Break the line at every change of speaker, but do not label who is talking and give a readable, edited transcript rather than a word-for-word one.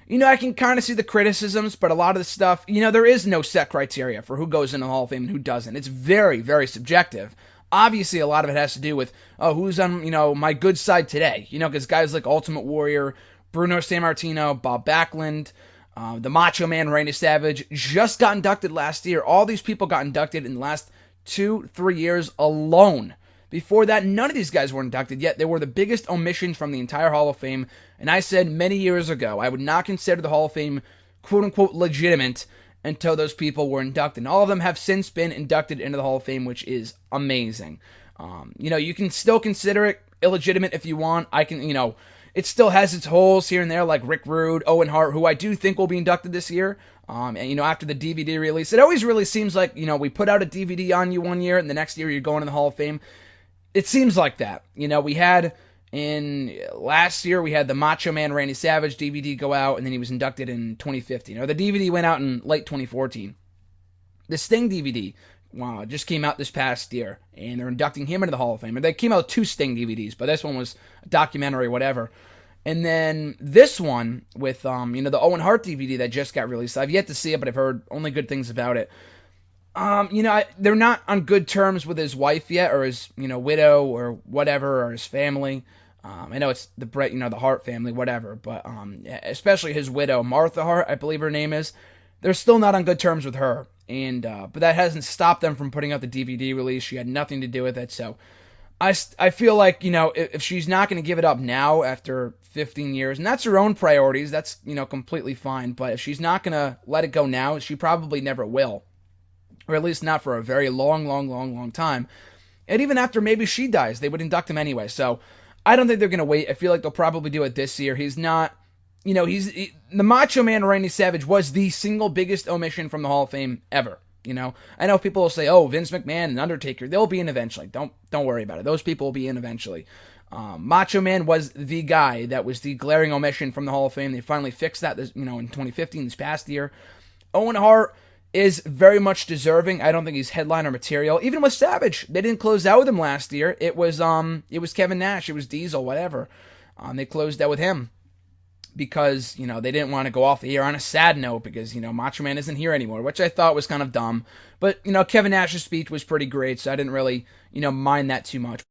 I can kind of see the criticisms, but a lot of the stuff, there is no set criteria for who goes into the Hall of Fame and who doesn't. It's very, very subjective. Obviously, a lot of it has to do with, who's on, my good side today. Because guys like Ultimate Warrior, Bruno Sammartino, Bob Backlund, the Macho Man, Randy Savage, just got inducted last year. All these people got inducted in the last 2-3 years alone. Before that, none of these guys were inducted, yet they were the biggest omissions from the entire Hall of Fame. And I said many years ago, I would not consider the Hall of Fame quote-unquote legitimate until those people were inducted. And all of them have since been inducted into the Hall of Fame, which is amazing. You can still consider it illegitimate if you want. It still has its holes here and there, like Rick Rude, Owen Hart, who I do think will be inducted this year. And after the DVD release, it always really seems like, we put out a DVD on you one year, and the next year you're going to the Hall of Fame. It seems like that. We had last year, we had the Macho Man Randy Savage DVD go out, and then he was inducted in 2015. Or the DVD went out in late 2014. The Sting DVD just came out this past year, and they're inducting him into the Hall of Fame. And they came out with 2 Sting DVDs, but this one was a documentary, whatever. And then this one with, the Owen Hart DVD that just got released. I've yet to see it, but I've heard only good things about it. They're not on good terms with his wife yet, or his, widow, or whatever, or his family. I know it's the Hart family, whatever, but especially his widow, Martha Hart, I believe her name is. They're still not on good terms with her, and but that hasn't stopped them from putting out the DVD release. She had nothing to do with it, so I feel like, if she's not going to give it up now after 15 years, and that's her own priorities, that's, completely fine, but if she's not going to let it go now, she probably never will. Or at least not for a very long time. And even after maybe she dies, they would induct him anyway. So I don't think they're going to wait. I feel like they'll probably do it this year. He's not, the Macho Man Randy Savage was the single biggest omission from the Hall of Fame ever. I know people will say, oh, Vince McMahon and Undertaker, they'll be in eventually. Don't worry about it. Those people will be in eventually. Macho Man was the guy that was the glaring omission from the Hall of Fame. They finally fixed that, in 2015, this past year. Owen Hart is very much deserving. I don't think he's headliner material. Even with Savage, they didn't close out with him last year. It was Kevin Nash, it was Diesel, whatever. They closed out with him because, they didn't want to go off the air on a sad note because, Macho Man isn't here anymore, which I thought was kind of dumb. But, Kevin Nash's speech was pretty great, so I didn't really, mind that too much.